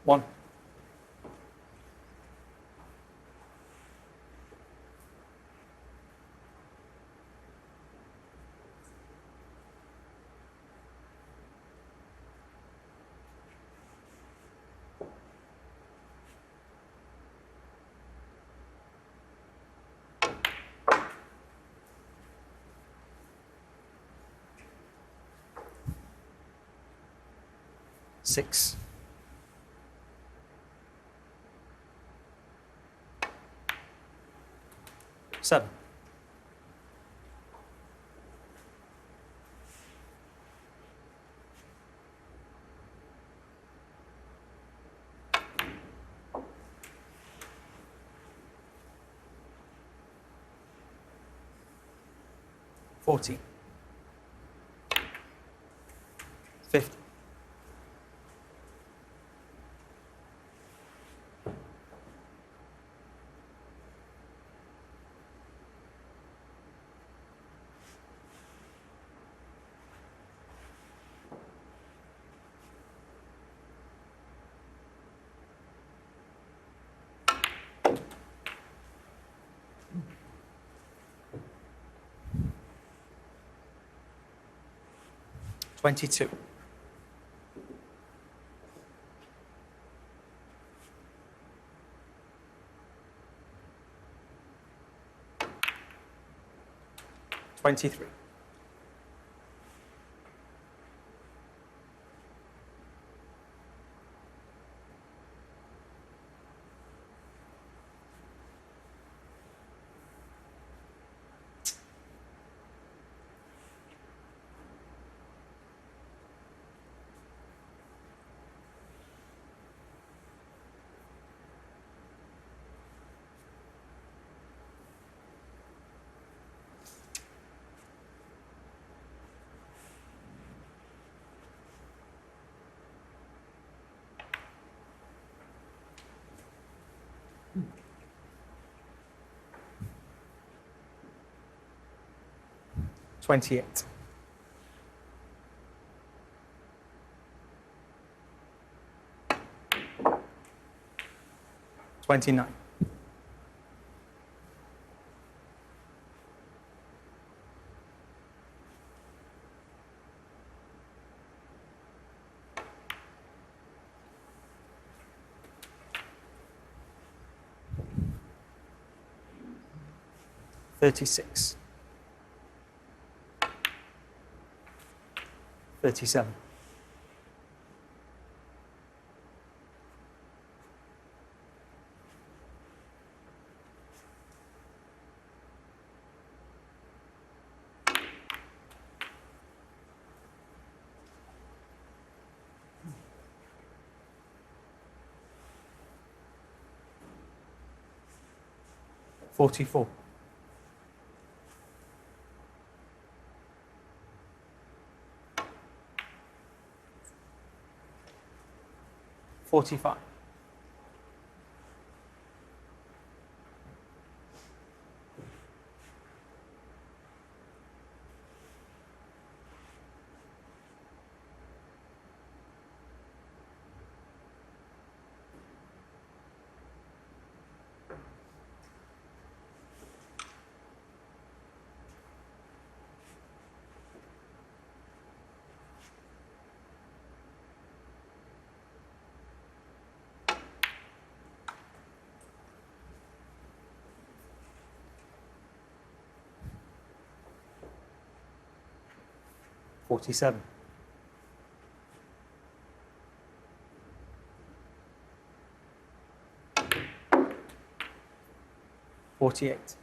1. Six. 7. 40. 50. 22. 23. 28. 29. 36. 37. 44. 45. 47. 48.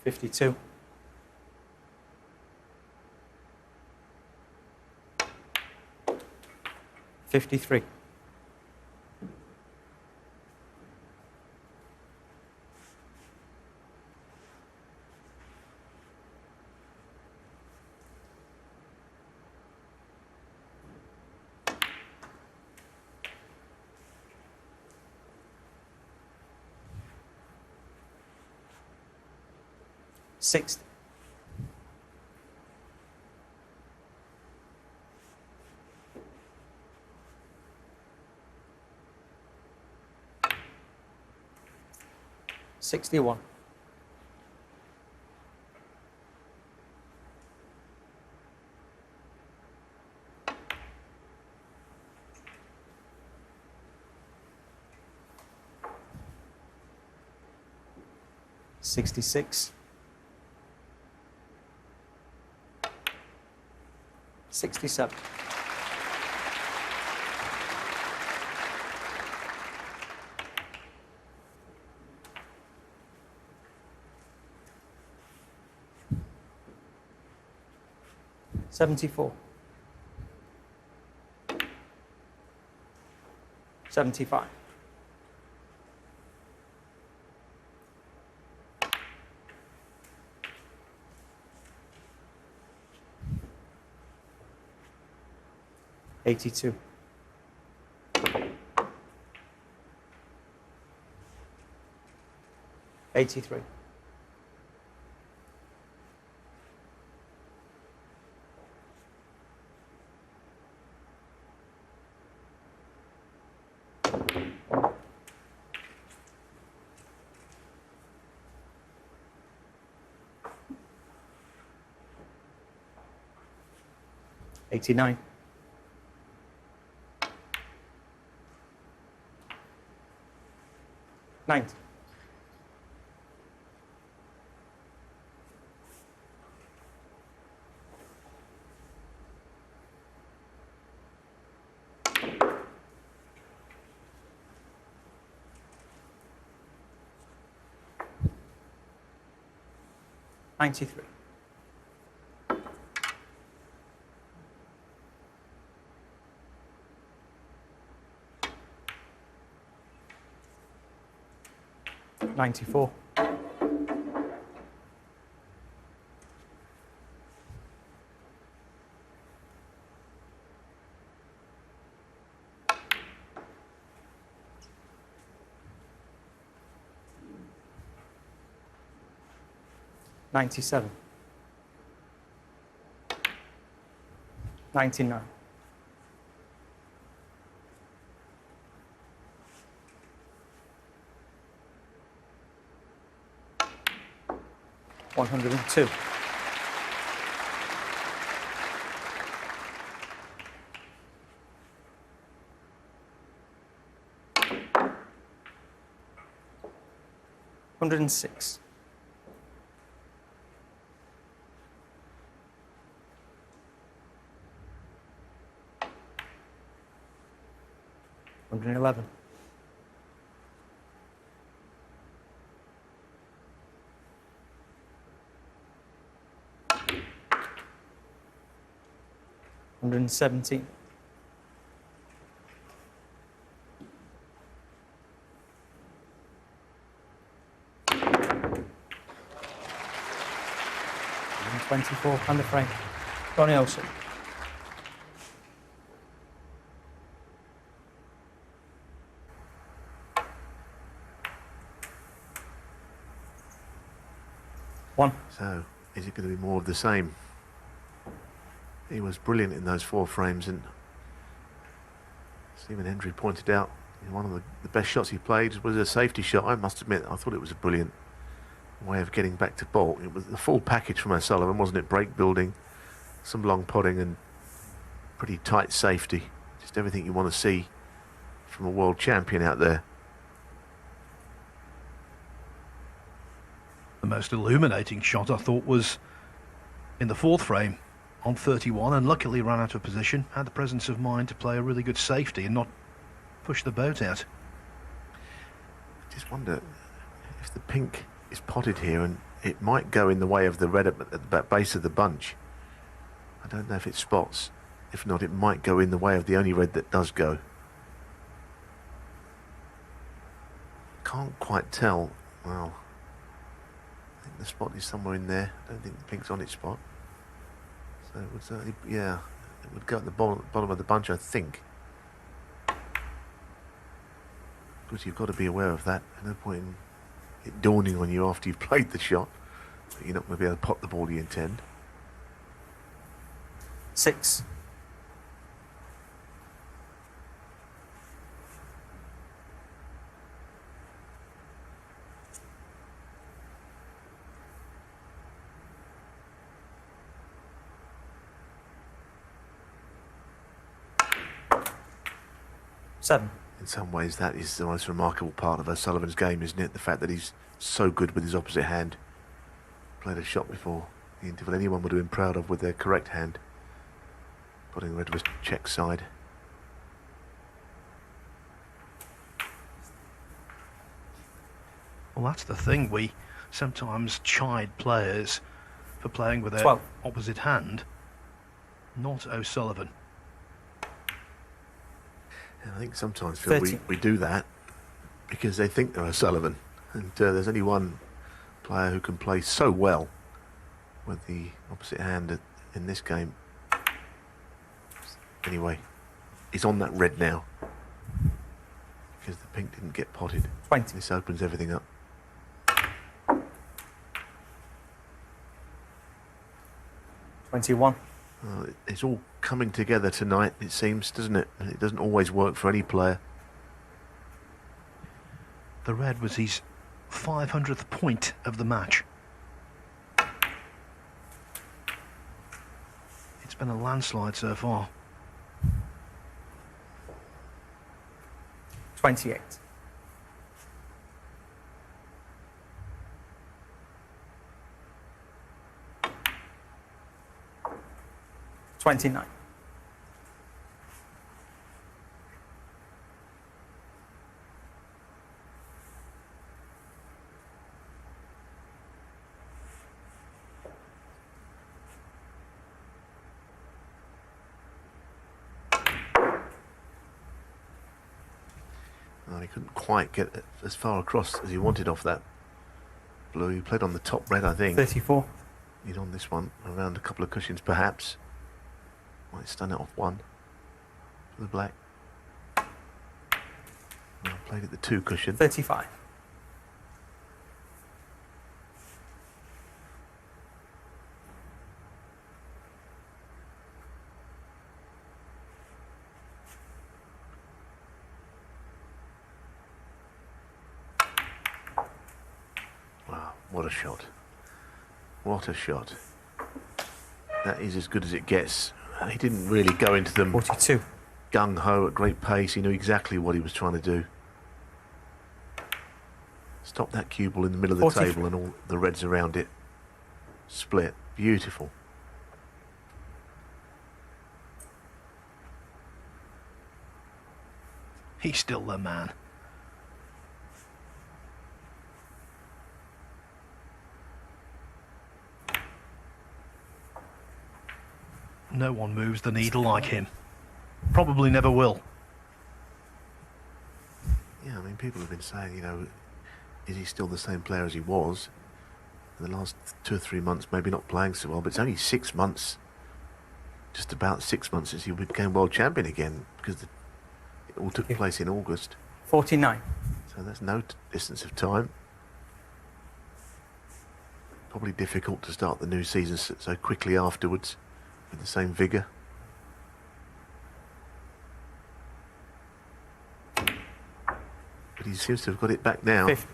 52. 53. 54. 60. $61. $66. 67. $74. 75. $82. 83. 89. 90. 93. 94. 97. 99. 102. 106. 111. 117. 124 under frame. Ronnie O'Sullivan. One. So, is it going to be more of the same? He was brilliant in those 4 frames, and Stephen Hendry pointed out one of the best shots he played was a safety shot. I must admit, I thought it was a brilliant way of getting back to bault. It was the full package from O'Sullivan, wasn't it? Break building, some long potting, and pretty tight safety. Just everything you want to see from a world champion out there. The most illuminating shot, I thought, was in the 4th frame on 31, and luckily ran out of position, had the presence of mind to play a really good safety and not push the boat out. I just wonder if the pink is potted here, and it might go in the way of the red at the base of the bunch. I don't know if it spots. If not, it might go in the way of the only red that does go. Can't quite tell. Well, I think the spot is somewhere in there. I don't think the pink's on its spot. So it would certainly, yeah, it would go at the bottom of the bunch, I think. But you've got to be aware of that. No point in it dawning on you after you've played the shot But you're not going to be able to pot the ball you intend. 6. Seven. In some ways, that is the most remarkable part of O'Sullivan's game, isn't it? The fact that he's so good with his opposite hand. Played a shot before the interval anyone would have been proud of with their correct hand. Putting red was check side. Well, that's the thing. We sometimes chide players for playing with their 12. opposite hand. Not O'Sullivan. And I think sometimes, Phil, 30. we do that because they think they're O'Sullivan. And there's only one player who can play so well with the opposite hand in this game. Anyway, he's on that red now because the pink didn't get potted. 20. This opens everything up. 21. It's all coming together tonight, it seems, doesn't it? And it doesn't always work for any player. The red was his 500th point of the match. It's been a landslide so far. 28. 29. 'He couldn't quite get as far across as he wanted off that blue. He played on the top red, I think. 34. He's on this one, around a couple of cushions perhaps. Might stun it off one for the black. Well, played at the 2 cushion. 35. Wow, what a shot. What a shot. That is as good as it gets. He didn't really go into them 42. gung-ho at great pace. He knew exactly what he was trying to do. Stop that cue ball in the middle of the 43. table and all the reds around it. Split. Beautiful. He's still the man. No one moves the needle like him. Probably never will. Yeah, I mean, people have been saying, you know, is he still the same player as he was? In the last 2 or 3 months, maybe not playing so well, but it's only 6 months, just about 6 months since he became world champion again, because it all took place in August. 49. So that's no distance of time. Probably difficult to start the new season so quickly afterwards with the same vigour. But he seems to have got it back now. 50.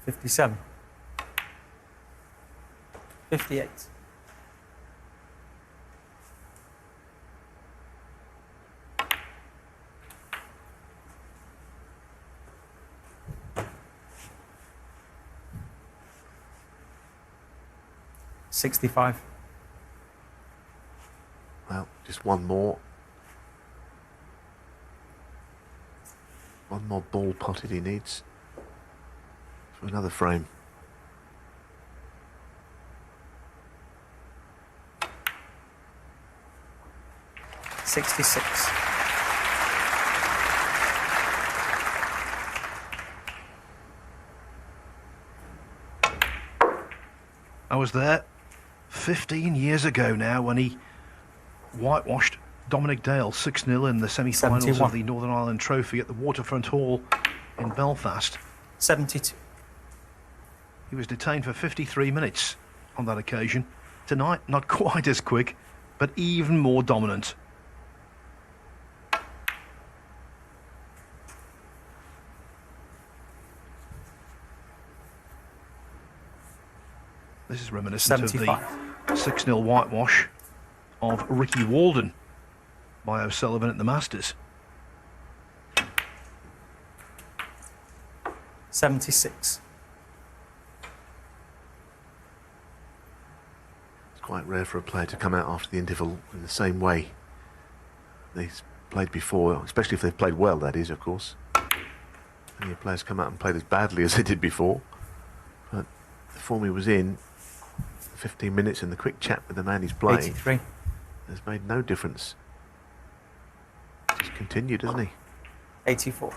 57. 58. 65. Well, just one more. One more ball potted he needs for another frame. $66. was there 15 years ago now when he whitewashed Dominic Dale 6-0 in the semi-finals 71. of the Northern Ireland Trophy at the Waterfront Hall in Belfast. 72. He was detained for 53 minutes on that occasion. Tonight, not quite as quick, but even more dominant. This is reminiscent 75. of the 6-0 whitewash of Ricky Walden by O'Sullivan at the Masters. 76. It's quite rare for a player to come out after the interval in the same way they've played before, especially if they've played well, that is, of course. Many players come out and played as badly as they did before. But the form he was in, 15 minutes and the quick chat with the man he's playing, 83. has made no difference. Just continued, hasn't he? 84.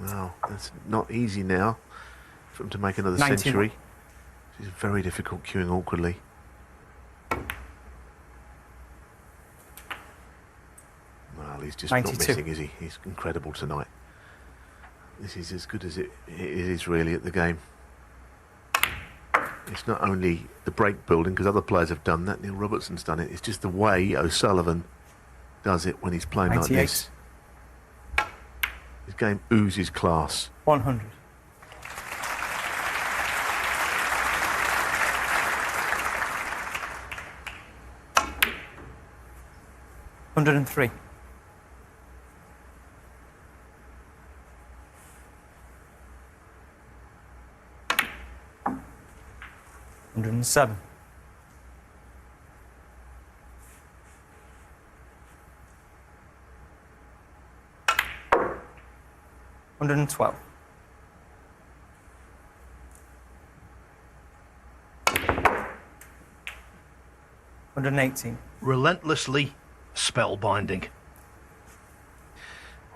Wow, that's not easy now for him to make another 91. century. It's very difficult queuing awkwardly. Well, he's just 92. not missing, is he? He's incredible tonight. This is as good as it is really at the game. It's not only the break building, because other players have done that. Neil Robertson's done it. It's just the way O'Sullivan does it when he's playing 98. like this. His game oozes class. 100. $103. 107. 112. 118. Relentlessly spellbinding.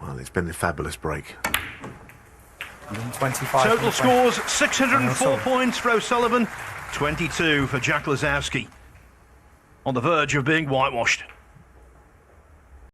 Well, it's been a fabulous break. 125. Total scores, 604 O'Sullivan. points for O'Sullivan, 22 for Jack Lazowski. On the verge of being whitewashed.